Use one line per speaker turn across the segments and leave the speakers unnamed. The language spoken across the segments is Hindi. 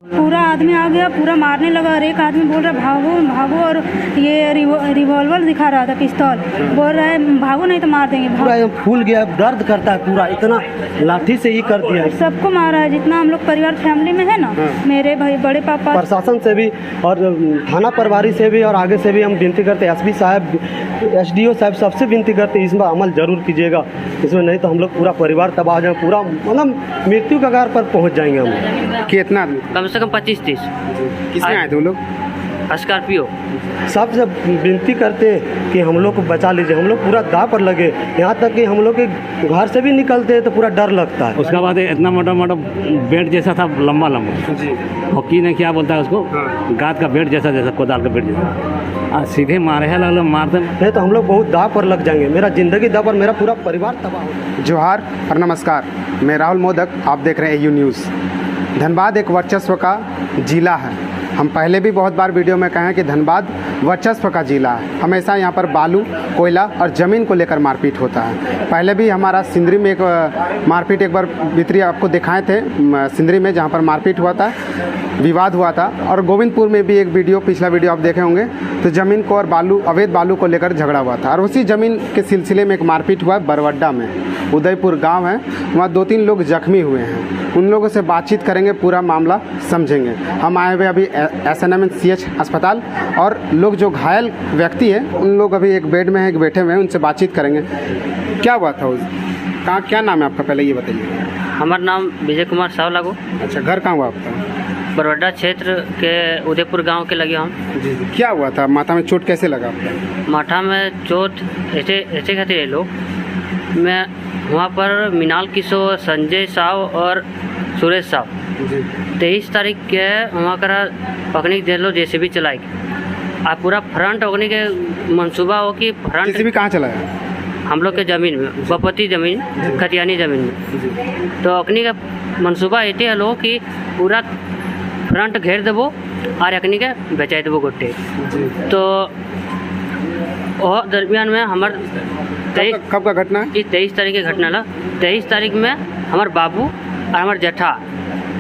पूरा आदमी आ गया, पूरा मारने लगा और एक आदमी बोल रहा भागो भागो, और ये रिवॉल्वर दिखा रहा था, पिस्तौल, बोल रहा है भागो नहीं तो मार देंगे।
पूरा फूल गया, दर्द करता है पूरा, इतना लाठी से ही कर दिया।
सबको मारा है, जितना हम लोग परिवार फैमिली में है ना, मेरे भाई बड़े पापा।
प्रशासन से भी और थाना प्रभारी से भी और आगे से भी हम विनती करते, एसपी साहब, एसडीओ साहब, सबसे विनती करते इसमें अमल जरूर कीजिएगा। इसमें नहीं तो हम लोग पूरा परिवार तबाह हो जाए, पूरा मतलब मृत्यु कगार पर पहुँच जाएंगे हम।
कितना आदमी?
कम से कम 25-30।
किसमें आए थे वो लोग?
स्कॉर्पियो।
सबसे विनती करते हैं कि हम लोग को बचा लीजिए, हम लोग पूरा दाव पर लगे, यहाँ तक कि हम लोग के घर से भी निकलते हैं तो पूरा डर लगता है।
उसके बाद इतना मोटा मोटा बेड जैसा था, लंबा लंबा, हॉकी ने क्या बोलता है उसको, गाद का बेड जैसा, जैसा कोदाल का बेड जैसा, सीधे मारे है, लगल मारते नहीं
तो हम लोग बहुत दाव पर लग जाएंगे, मेरा जिंदगी दाव पर, मेरा पूरा परिवार तबाह हो।
जोहार और नमस्कार, मैं राहुल मोदक, आप देख रहे हैं AU न्यूज़। धनबाद एक वर्चस्व का जिला है। हम पहले भी बहुत बार वीडियो में कहे हैं कि धनबाद वर्चस्व का जिला है। हमेशा यहाँ पर बालू, कोयला और ज़मीन को लेकर मारपीट होता है। पहले भी हमारा सिंदरी में एक मारपीट एक बार भीतरी आपको दिखाए थे, सिंदरी में, जहाँ पर मारपीट हुआ था, विवाद हुआ था। और गोविंदपुर में भी एक वीडियो, पिछला वीडियो आप देखे होंगे, तो ज़मीन को और बालू, अवैध बालू को लेकर झगड़ा हुआ था। और उसी ज़मीन के सिलसिले में एक मारपीट हुआ है बरवड्डा में, उदयपुर गांव है, वहाँ 2-3 लोग जख्मी हुए हैं। उन लोगों से बातचीत करेंगे, पूरा मामला समझेंगे। हम आए हुए अभी SNMCH अस्पताल, और लोग जो घायल व्यक्ति हैं उन लोग अभी एक बेड में हैं, एक बैठे हुए हैं, उनसे बातचीत करेंगे। क्या हुआ था उस कहाँ, क्या नाम है आपका, पहले ये बताइए।
हमारा नाम विजय कुमार साव लागो।
अच्छा, घर कहाँ हुआ आपका?
बरवड्डा क्षेत्र के उदयपुर गांव के लगे हम।
जी। क्या हुआ था? माथा में चोट कैसे लगा आपका?
माथा में चोट ऐसे कहते हैं लोग। मैं वहाँ पर मिनाल किशोर, संजय साव और सुरेश साव 23 तारीख के वहाँ करा पकड़ने दे लो, JCB चलाई आप पूरा फ्रंट होने के मंसूबा हो कि फ्रंट।
JCB कहाँ चलाया?
हम लोग के ज़मीन में, बपती ज़मीन, खतियानी ज़मीन में। तो अखनी का मंसूबा ये है लोग कि पूरा फ्रंट घेर देवो और अखनी के बेचा देवो गोटे। तो और दरमियान में हमार
कब का घटना है?
23 तारीख की घटना ला। 23 तारीख में हमार बाबू और हमार जेठा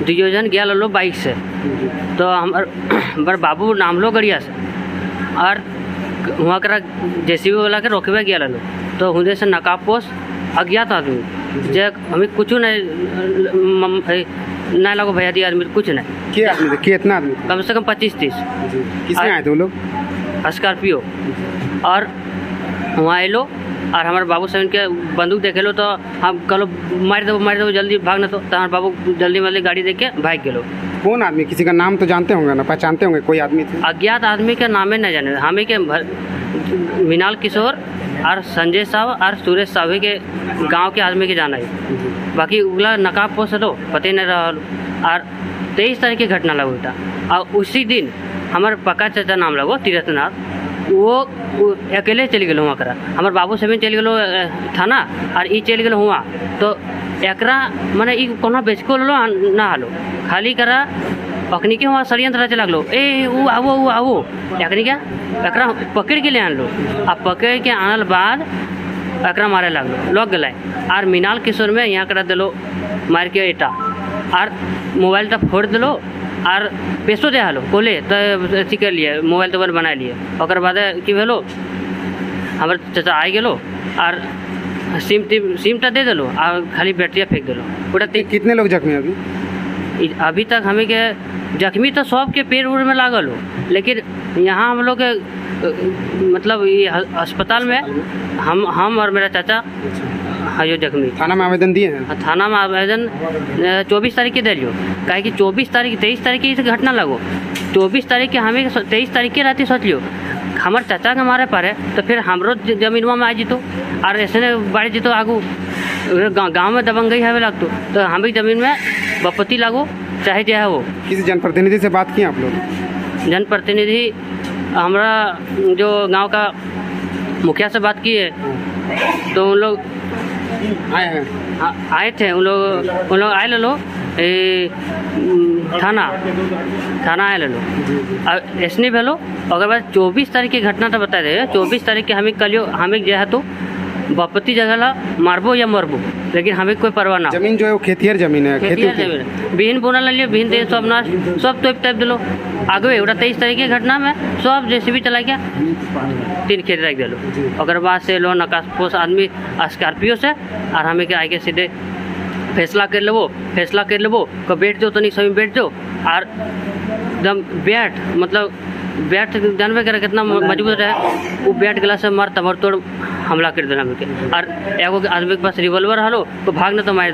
दुजो जन गया लो बाइक से। तो हमार बाबू नाम लो गड़िया से, और वहाँ करा JCB वाला के रोकवे गया लो। तो हुदे से नकाबपोश अज्ञात आदमी, जे हमें कुछ नहीं लगो भैया दी आदमी, कुछ नहीं।
क्या आदमी थे? कितना आदमी?
कम से कम 25-30।
किसमें आए थे वो लोग?
स्कॉर्पियो। और वहाँ आए लो और हमारे बाबू से उनके बंदूक देखे लो, तो हम कलो मार दो जल्दी भागना। तो हमारे बाबू जल्दी मतलब गाड़ी देख के भाग गए।
कौन आदमी? किसी का नाम तो जानते होंगे ना, पहचानते होंगे? कोई आदमी थे?
अज्ञात आदमी के नामे नहीं जाने, हमें के मिनाल किशोर और संजय साहब और सुरेश साहब के गांव के आदमी के जाना है। बाकी उगला नकाब पोस लो पता नहीं रहा। और 23 तारीख की घटना लगो था। और उसी दिन हमारे पक्का चाचा नाम लगो तीर्थनाथ, वो अकेले चली गए वहाँ करा। हमारे बाबू से भी चल गए थाना, और ये चल गए हुआ। तो एकरा मैंने कोना बेचको लो ना हालो, खाली करा अखनी के वहाँ षडयंत्र रचे लगलो। वो आवो अखनी क्या एकरा पकड़ के ले आन लो। अब पकड़ के आनल बाद एकरा मारे लगलो, लग गए। और मिनाल किशोर में यहाँ करा दिलो मार के ईटा, और मोबाइल तो फोड़ दिलो, और पैसो दे हालो कोले तो अथी कर लिए, मोबाइल तो बना लिए। और बाद कि भेलो हमारे चाचा आ गेलो और सिम दे दिलो, और खाली बैटरिया फेंक दिलो पूरा।
कितने लोग जख्मी अभी?
अभी तक हमें के जख्मी तो सब के पैर उड़ में लागल हो, लेकिन यहाँ हम लोग के मतलब ये अस्पताल में हम और मेरा चाचा जो जख्मी।
थाना में आवेदन दिए हैं?
थाना में आवेदन 24 तारीख के दे लियो, काहे कि 23 तारीख की घटना लगो। 24 तारीख के हमें 23 तारीख के रात सोच लियो हमारे चाचा के मारे पारे, तो फिर हमरो जमीनवा में आ जीतो, और ऐसे बढ़ जीतो आगू गाँव में दबंगई हवे लगतो। तो हमें जमीन में बपती लागो चाहे जो है वो।
किसी जनप्रतिनिधि से बात की आप लोग?
जनप्रतिनिधि हमारा जो गांव का मुखिया से बात की है, तो उन लोग
आए हैं?
आए थे उन लोग आए लो थाना आए लो और ऐसने भेलो। अगर बाद 24 तारीख की घटना तो बता दे। 24 तारीख के हमें कलियो हमें जो है तो बपती जगह ला मारबो या मरबो, लेकिन हमें कोई परवाह ना।
जमीन जो है वो खेतियर जमीन है,
खेती जमीन बीहन बुनल लिए बीहन दे सब नाश सब तोप टाइप दिलो आगे एवटा 23 तारीख के घटना में सब जेसीबी चला गया 3 खेत रख दिलो। और बाद से लो नकाशपोश आदमी स्कॉर्पियो से और हमें के आगे सीधे फैसला कर लेबो को बैठ जाओ तनिक समय बैठ जाओ और एकदम बैठ मतलब बैठ जानवे करे कितना मजबूत रहे वो बैठ गला से मार तमर तोड़ हमला कर देना हमें के। और एगो आदमी के पास रिवॉल्वर हलो तो भाग न तो मार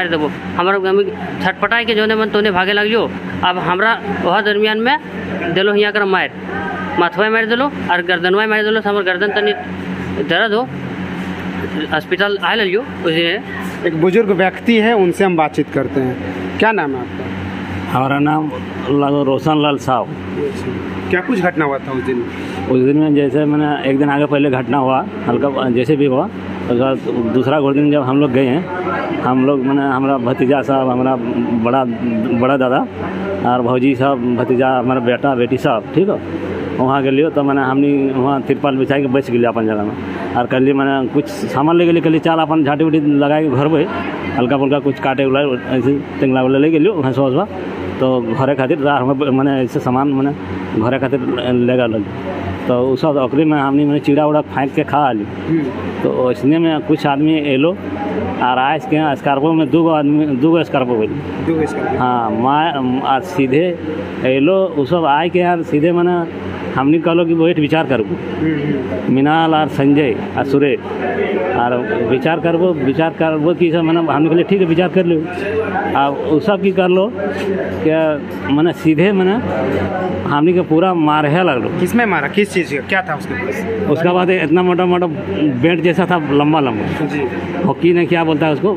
देबो हमारा छटपटाई के जोने मन तोने भागे लगियो। अब हमरा वह दरमियान में दिलो हियाँ कर मार माथवा मार दिलो और गर्दनवा मार दिलो। हमार गर्दन तनी दर्द हो अस्पताल आए लियो। उसी
एक बुजुर्ग व्यक्ति है, उनसे हम बातचीत करते हैं। क्या नाम है आपका?
हमारा नाम रोशन लाल साहब।
क्या कुछ घटना हुआ था उस दिन
में? जैसे मैंने एक दिन आगे पहले घटना हुआ हल्का जैसे भी हुआ उसके बाद दूसरा दिन जब हम लोग गए हैं हम लोग मैंने हमारा भतीजा साहब हमारा बड़ा दादा और भौजी साहब भतीजा हमारा बेटा बेटी साहब ठीक है वहाँ के लिए तो मैंने हमने वहाँ तिरपाल बिछा के बच गए अपन जगह में और कल मैंने कुछ सामान ले गए कल चाल अपन झाटी उटी लगा के घर पे हल्का फुल्का कुछ काटे उला ऐसे टेंगला उला ले गए हंसवा हंसवा तो घरे खातिर मैंने ऐसे सामान मैंने घरे खातिर लेगा लगे तो उस ओकरी में हमने मैंने चिड़ा उड़ा फेंक के खा ली। तो इसने में कुछ आदमी एलो और आज के स्कार्पो में दूगो स्कार्पो बोली हाँ माँ सीधे एलो वो सब आए के यार सीधे मैंने हमने कहलो कि वही विचार करबो मिनाल और संजय और सुरेश और विचार करबो कि सब मैंने हमने कहले ठीक है विचार कर लो। अब वो सब की कर लो क्या मैंने सीधे मैंने हमने के पूरा मारे लगलो।
किसमें मारा? किस चीज़ का? क्या था उसके पास?
उसका बाद इतना मोटा बेट जैसा था लंबा हॉकी ने क्या बोलता है उसको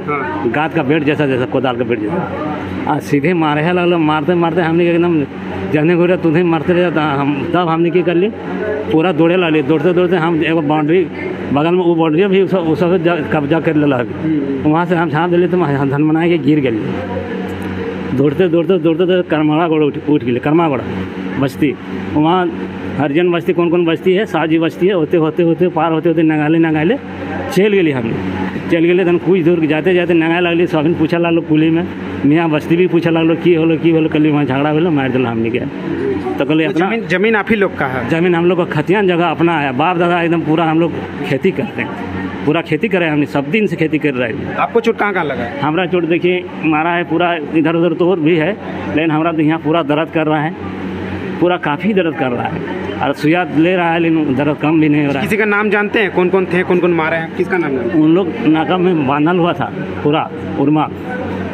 गाद का बेट जैसा कोदाल का बेट जैसा सीधे मारे लगलो। मारते हमने एकदम जने घूरे तुझे मारते रहे हम तब हमने क्या कर लिए पूरा दौड़े लगे दौड़ते हम एक बाउंड्री बगल में वो बाउंड्री भी उस कब्जा कर ले वहाँ से हम छाप दिले तो धन बना के गिर गए। दौड़ते करमाड़ा गोड़ा उठ गए करमागोड़ा बस्ती वहाँ हरिजन बस्ती कौन बस्ती है साजी बस्ती है होते पार होते नगाले चल गए हमने तन कुछ दूर जाते नगाए लगली सब पूछा लगलो पुली में मियाँ बस्ती भी पूछा लगलो की होलो कल वहाँ झगड़ा हो मार दिल हमने क्या तो कल अपना
जमीन आप ही लोग का है?
जमीन हम लोग का खतियान जगह अपना है बाप दादा एकदम पूरा हम लोग खेती करते हैं पूरा खेती करे हमने सब दिन से खेती कर रहे हैं।
आपको चोट कहाँ लगा है?
हमारा चोट देखिए मारा है पूरा इधर उधर तो और भी है लेकिन हमारा तो यहाँ पूरा दर्द कर रहा है पूरा काफ़ी दर्द कर रहा है और सुइया ले रहा है लेकिन दर्द कम भी नहीं हो रहा है।
किसी का नाम जानते हैं? कौन थे कौन मारे हैं? किसका नाम जानते हैं?
उन लोग नाका में बांधल हुआ था पूरा उर्मा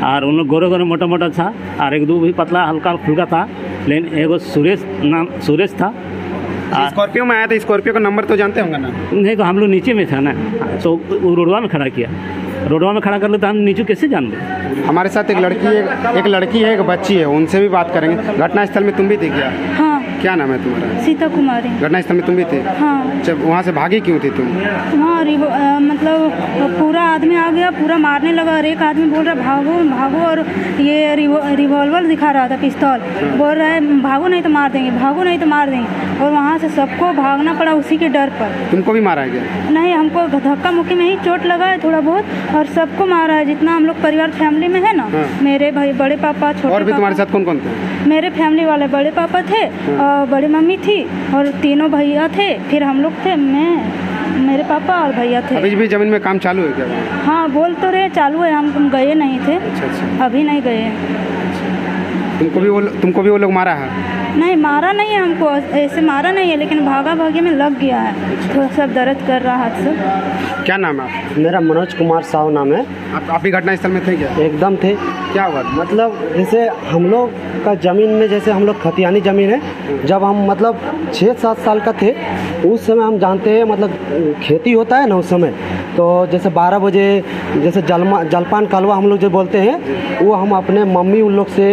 और उन लोग गोरे मोटा था और एक दो भी पतला हल्का फुल्का था लेकिन एगो सुरेश था।
स्कॉर्पियो में आया था। स्कॉर्पियो का नंबर तो जानते होंगे ना?
नहीं तो हम लोग नीचे में था ना तो वो रोडवा में खड़ा किया रोडवा में खड़ा कर लो तो हम नीचे कैसे जान लें।
हमारे साथ एक लड़की है एक बच्ची है उनसे भी बात करेंगे। घटनास्थल में तुम भी थी क्या?
हाँ।
क्या नाम है तुम्हारा?
सीता कुमारी।
घटनास्थल में तुम भी थे?
हाँ।
जब वहाँ से भागी क्यों थी तुम?
वहाँ मतलब पूरा आदमी आ गया पूरा मारने लगा और एक आदमी बोल रहा भागो और ये रिवॉल्वर दिखा रहा था पिस्तौल बोल रहा है भागो नहीं तो मार देंगे और वहाँ से सबको भागना पड़ा उसी के डर पर।
तुमको भी मारा है क्या?
नहीं हमको धक्का मुक्की में ही चोट लगा है थोड़ा बहुत और सबको मारा है जितना हम लोग परिवार फैमिली में है ना। मेरे भाई बड़े पापा छोटे
और भी तुम्हारे साथ कौन थे?
मेरे फैमिली वाले बड़े पापा थे और बड़ी मम्मी थी और तीनों भैया थे फिर हम लोग थे मैं मेरे पापा और भैया थे।
अभी भी जमीन में काम चालू है क्या?
हाँ बोल तो रहे चालू है हम गए नहीं थे।
अच्छा।
अभी नहीं गए।
तुमको भी वो लोग मारा है?
नहीं मारा नहीं है हमको ऐसे मारा नहीं है लेकिन भागी में लग गया है थोड़ा सब दर्द कर रहा हाथ से।
क्या नाम है आपका?
मेरा मनोज कुमार साहु नाम है।
आप भी घटनास्थल में थे क्या?
एकदम थे।
क्या हुआ?
मतलब जैसे हम लोग का ज़मीन में जैसे हम लोग खतियानी ज़मीन है जब हम मतलब 6-7 साल का थे उस समय हम जानते हैं मतलब खेती होता है ना उस समय तो जैसे 12 बजे जैसे जलपान कालवा हम लोग जो बोलते हैं वो हम अपने मम्मी उन लोग से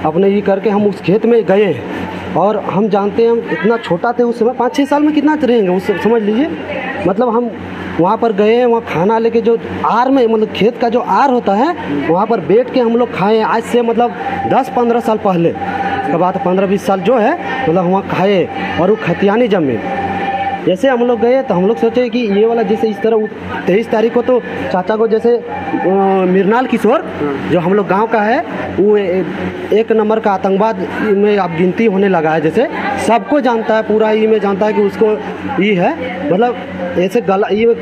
अपने ये करके हम उस खेत में गए हैं और हम जानते हैं हम इतना छोटा थे उस समय 5-6 साल में कितना रहेंगे उस समझ लीजिए। मतलब हम वहाँ पर गए वहाँ खाना लेके जो आर में मतलब खेत का जो आर होता है वहाँ पर बैठ के हम लोग खाए आज से मतलब 10-15 साल पहले के बाद 15-20 साल जो है मतलब वहाँ खाए और वो खतियानी ज़मीन जैसे हम लोग गए तो हम लोग सोचे कि ये वाला जैसे इस तरह 23 तारीख को तो चाचा को जैसे मृणाल किशोर जो हम लोग गांव का है वो एक नंबर का आतंकवाद में अब गिनती होने लगा है। जैसे सबको जानता है, पूरा ये में जानता है कि उसको ये है, मतलब ऐसे गला ये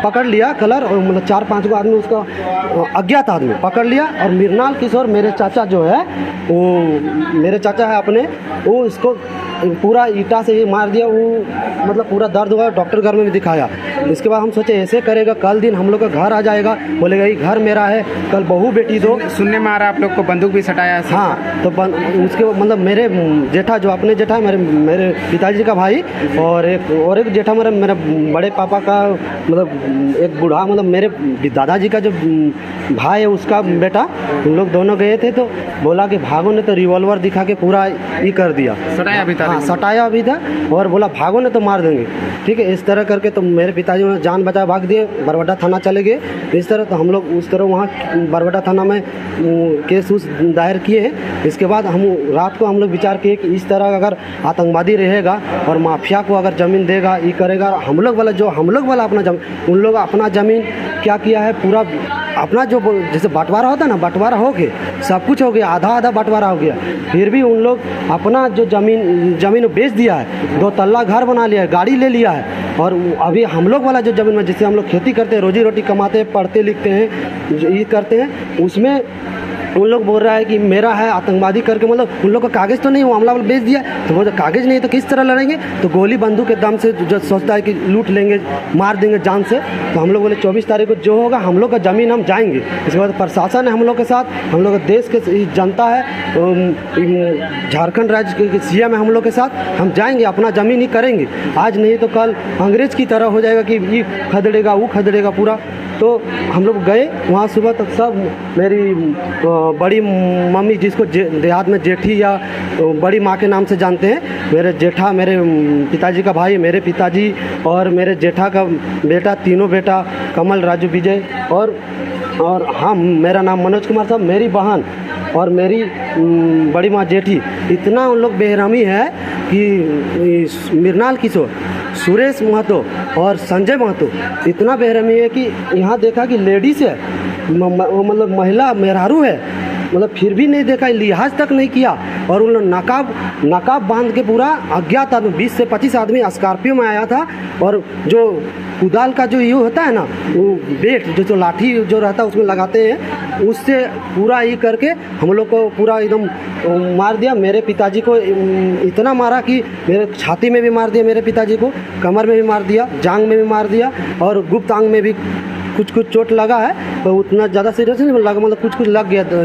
पकड़ लिया कलर और मतलब 4-5 आदमी उसका अज्ञात आदमी पकड़ लिया। और मृणाल किशोर मेरे चाचा जो है वो मेरे चाचा है अपने, वो इसको पूरा ईटा से ही मार दिया। वो मतलब पूरा दर्द हुआ, डॉक्टर घर में भी दिखाया। इसके बाद हम सोचे ऐसे करेगा कल दिन हम लोग का घर आ जाएगा, बोलेगा ये घर मेरा है, कल बहू बेटी दो।
सुनने में आ रहा है आप लोग को बंदूक भी सटाया है।
हाँ, तो उसके मतलब मेरे जेठा जो अपने जेठा मेरे पिताजी का भाई और एक जेठा मेरे बड़े पापा का मतलब एक बूढ़ा मतलब मेरे दादाजी का जो भाई है उसका बेटा, उन लोग दोनों गए थे। तो बोला कि भागो ने तो रिवॉल्वर दिखा के पूरा ये कर दिया,
सटाया भी था।
हाँ, सटाया भी था और बोला भागो ने तो मार देंगे। ठीक है, इस तरह करके तो मेरे पिताजी ने जान बचाए भाग दिए, बरबड्डा थाना चले गए। इस तरह तो हम लोग उस तरह वहाँ बरबड्डा थाना में केस उस दायर किए हैं। इसके बाद हम रात को हम लोग विचार किए कि इस तरह अगर आतंकवादी रहेगा और माफिया को अगर ज़मीन देगा, ये करेगा, हम लोग वाला अपना जमीन, उन लोग अपना ज़मीन क्या किया है पूरा अपना जो जैसे बंटवारा होता है ना, बंटवारा हो गया, सब कुछ हो गया, आधा बंटवारा हो गया, फिर भी उन लोग अपना जो ज़मीन बेच दिया है, 2 तल्ला घर बना लिया है, गाड़ी ले लिया है। और अभी हम लोग वाला जो ज़मीन में जिससे हम लोग खेती करते हैं, रोजी रोटी कमाते हैं, पढ़ते लिखते हैं, ये करते हैं, उसमें उन लोग बोल रहा है कि मेरा है आतंकवादी करके। मतलब उन लोग का कागज़ तो नहीं, वो हमला बेच दिया, तो वो कागज़ नहीं तो किस तरह लड़ेंगे। तो गोली बंदूक के दम से जो सोचता है कि लूट लेंगे, मार देंगे जान से। तो हम लोग बोले 24 तारीख को जो होगा हम लोग का ज़मीन हम जाएंगे। इसके बाद प्रशासन है हम लोग के साथ, हम लोग देश के जनता है, झारखंड राज्य के सीएम है हम लोग के साथ, हम जाएंगे, अपना ज़मीन ही करेंगे। आज नहीं तो कल अंग्रेज़ की तरह हो जाएगा कि ये खदेड़ेगा वो खदेड़ेगा पूरा। तो हम लोग गए वहाँ सुबह तक, सब मेरी बड़ी मम्मी जिसको देहात में जेठी या बड़ी माँ के नाम से जानते हैं, मेरे जेठा, मेरे पिताजी का भाई, मेरे पिताजी और मेरे जेठा का बेटा, तीनों बेटा कमल, राजू, विजय और हम, मेरा नाम मनोज कुमार साहब, मेरी बहन और मेरी बड़ी माँ जेठी, इतना उन लोग बेरहमी है कि मृणाल किशोर, सुरेश महतो और संजय महतो इतना बेरहमी है कि यहाँ देखा कि लेडीज़ है, मतलब महिला मेहरारू है, मतलब फिर भी नहीं देखा, लिहाज तक नहीं किया। और उन लोग नकाब बांध के पूरा अज्ञात आदमी 20 से 25 आदमी स्कॉर्पियो में आया था। और जो कुदाल का जो ये होता है ना, वो बेट जो लाठी जो रहता है उसमें लगाते हैं, उससे पूरा ये करके हम लोग को पूरा एकदम मार दिया। मेरे पिताजी को इतना मारा कि मेरे छाती में भी मार दिया, मेरे पिताजी को कमर में भी मार दिया, जांग में भी मार दिया और गुप्त अंग में भी कुछ चोट लगा है, तो उतना ज़्यादा सीरियस नहीं लगा, मतलब कुछ लग गया था।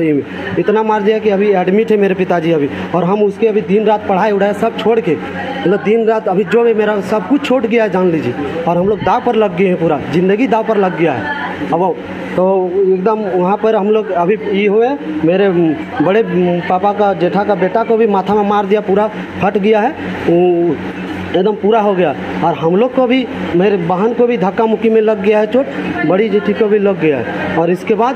इतना मार दिया कि अभी एडमिट है मेरे पिताजी अभी। और हम उसके अभी दिन रात पढ़ाई उड़ाई सब छोड़ के, मतलब दिन रात अभी जो भी मेरा सब कुछ छोड़ गया है जान लीजिए। और हम लोग दाव पर लग गए हैं, पूरा ज़िंदगी दाव पर लग गया है। अब तो एकदम वहाँ पर हम लोग अभी ये हुए, मेरे बड़े पापा का जेठा का बेटा को भी माथा में मार दिया, पूरा फट गया है, एकदम पूरा हो गया। और हम लोग को भी, मेरे बहन को भी धक्का मुक्की में लग गया है चोट, बड़ी जेठी को भी लग गया है। और इसके बाद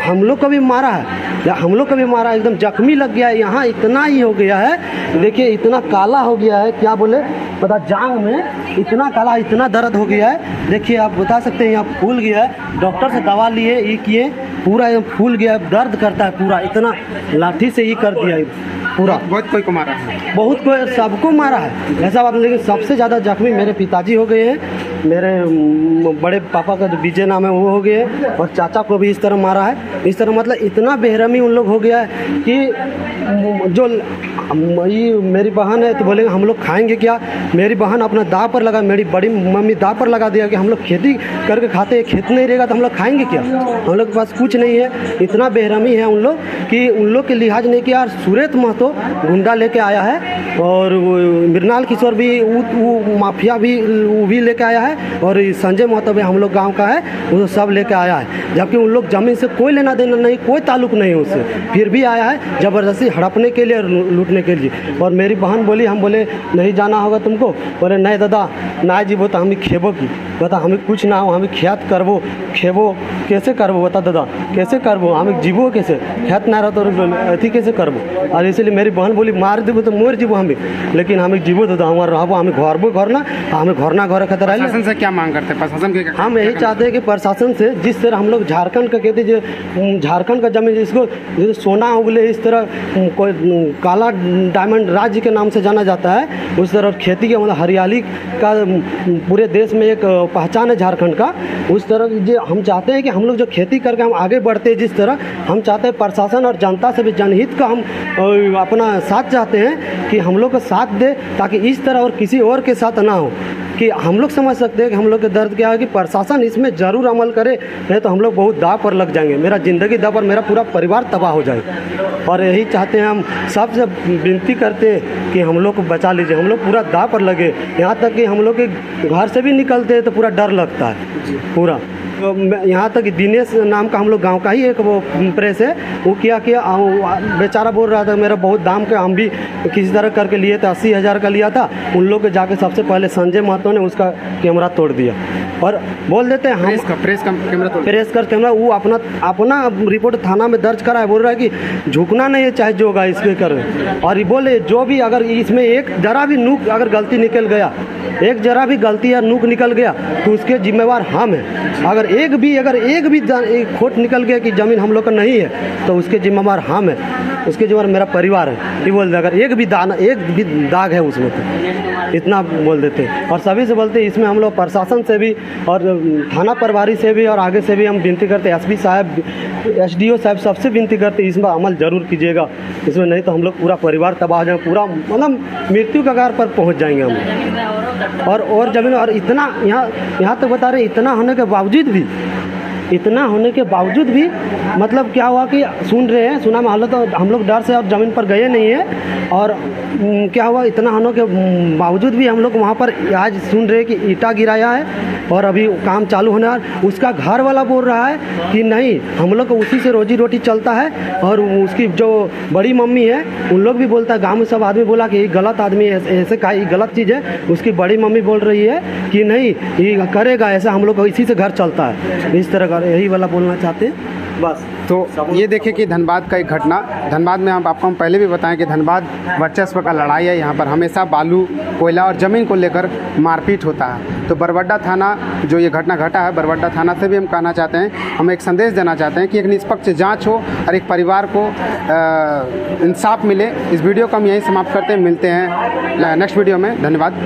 हम लोग को भी मारा है, हम लोग को भी मारा, एकदम जख्मी लग गया है। यहाँ इतना ही हो गया है, देखिए इतना काला हो गया है, क्या बोले पता, जांग में इतना काला, इतना दर्द हो गया है। देखिए आप बता सकते हैं, यहाँ फूल गया है, डॉक्टर से दवा लिए, ये किए, पूरा एकदम फूल गया है, दर्द करता है पूरा, इतना लाठी से ही कर दिया है पूरा।
बहुत कोई को मारा है,
बहुत कोई, सबको मारा है ऐसा बात नहीं। लेकिन सबसे ज़्यादा जख्मी मेरे पिताजी हो गए हैं, मेरे बड़े पापा का जो विजय नाम है वो हो गए, और चाचा को भी इस तरह मारा है। इस तरह मतलब इतना बेरहमी उन लोग हो गया है कि जो ये मेरी बहन है तो बोलेंगे हम लोग खाएंगे क्या। मेरी बहन अपना दाव पर लगा, मेरी बड़ी मम्मी दाव पर लगा दिया कि हम लोग खेती करके खाते हैं, खेत नहीं रहेगा तो हम लोग खाएंगे क्या, हम लोग के पास कुछ नहीं है। इतना बेरहमी है उन लोग कि उन लोग के लिहाज नहीं किया। सुरेश महतो गुंडा लेके आया है, और मृणाल किशोर भी वो माफिया भी वो भी लेके आया है, और संजय महतो भी हम लोग गाँव का है, वो सब लेके आया है। जबकि उन लोग ज़मीन से कोई लेना देना नहीं, कोई ताल्लुक नहीं है उससे, फिर भी आया है ज़बरदस्ती हड़पने के लिए, लूटने के लिए। और मेरी बहन बोली, हम बोले नहीं जाना होगा तुमको, बोले नहीं दादा ना जी, वो तो हमें खेबो की, बता हमें कुछ ना हो, हमें ख्यात करबो खेबो कैसे करबो बता दादा, कैसे करबो हम जीवो कैसे, खेत ना रह तो अथी कैसे करबो। और इसलिए मेरी बहन बोली मार देबो तो मोर जीवो हमें, लेकिन हमें जीवो दादा, हमारे रहबो, हमें घर ना, हमें घर ना घर खतरा है।
प्रशासन से क्या मांग करते हैं, प्रशासन के
हम यही चाहते हैं कि प्रशासन से जिस तरह हम लोग झारखंड का कहते जो झारखंड का जमीन जिसको जैसे सोना उगले इस तरह कोई काला डायमंड राज्य के नाम से जाना जाता है, उस तरह खेती के मतलब हरियाली का पूरे देश में एक पहचान है झारखंड का। उस तरह जो हम चाहते हैं कि हम लोग जो खेती करके हम आगे बढ़ते हैं, जिस तरह हम चाहते हैं प्रशासन और जनता से भी जनहित का हम अपना साथ चाहते हैं कि हम लोग को साथ दे, ताकि इस तरह और किसी और के साथ ना हो। कि हम लोग समझ सकते हैं कि हम लोग के दर्द क्या है, कि प्रशासन इसमें ज़रूर अमल करे, नहीं तो हम लोग बहुत दाव पर लग जाएंगे, मेरा ज़िंदगी दाव पर, मेरा पूरा परिवार तबाह हो जाए। और यही चाहते हैं, हम सबसे विनती करते हैं कि हम लोग को बचा लीजिए, हम लोग पूरा दाव पर लगे। यहाँ तक कि हम लोग के घर से भी निकलते हैं तो पूरा डर लगता है पूरा। तो यहाँ तक दिनेश नाम का हम लोग गांव का ही एक वो प्रेस है, वो किया बेचारा बोल रहा था मेरा बहुत दाम के हम भी किसी तरह करके लिए थे, 80,000 का लिया था। उन लोग के जाके सबसे पहले संजय महतो ने उसका कैमरा तोड़ दिया और बोल देते हैं हम
प्रेस का
कैमरा वो अपना रिपोर्ट थाना में दर्ज करा है, बोल रहा है कि झुकना नहीं है चाहे जो होगा इसके कर। और ये बोले जो भी अगर इसमें एक जरा भी नूक अगर गलती निकल गया, एक जरा भी गलती या नूक निकल गया तो उसके जिम्मेवार हम हैं। अगर एक भी खोट निकल गया कि ज़मीन हम लोग का नहीं है तो उसके जिम्मेवार हम हैं, उसके जिम्मेवार मेरा परिवार है। ये बोल दे अगर एक भी दाग है उसमें तो इतना बोल देते हैं। और सभी से बोलते हैं, इसमें हम लोग प्रशासन से भी और थाना प्रभारी से भी और आगे से भी हम विनती करते हैं, एसपी साहब, एसडीओ साहब सबसे विनती करते हैं इसमें अमल ज़रूर कीजिएगा, इसमें नहीं तो हम लोग पूरा परिवार तबाह हो जाए, पूरा मतलब मृत्यु के कगार पर पहुँच जाएंगे हम। और जमीन और इतना यहाँ तक बता रहे, इतना होने के बावजूद भी मतलब क्या हुआ कि सुना में हालत, हम लोग डर से और ज़मीन पर गए नहीं है। और क्या हुआ, इतना होने के बावजूद भी हम लोग वहाँ पर आज सुन रहे कि ईंटा गिराया है और अभी काम चालू होने वाला। उसका घर वाला बोल रहा है कि नहीं, हम लोग को उसी से रोजी रोटी चलता है। और उसकी जो बड़ी मम्मी है उन लोग भी बोलता है, गाँव में सब आदमी बोला कि ये गलत आदमी है, ऐसे का ये गलत चीज़ है। उसकी बड़ी मम्मी बोल रही है कि नहीं ये करेगा ऐसा, हम लोग को इसी से घर चलता है, इस तरह का यही वाला बोलना चाहते हैं बस।
तो ये देखिए कि धनबाद का एक घटना, धनबाद में आपको हम पहले भी बताएं कि धनबाद वर्चस्व का लड़ाई है। यहाँ पर हमेशा बालू, कोयला और ज़मीन को लेकर मारपीट होता है। तो बरबड्डा थाना जो ये घटना घटा है, बरबड्डा थाना से भी हम कहना चाहते हैं, हम एक संदेश देना चाहते हैं कि एक निष्पक्ष जांच हो और एक परिवार को इंसाफ मिले। इस वीडियो को हम यहीं समाप्त करते हैं, मिलते हैं नेक्स्ट वीडियो में। धन्यवाद।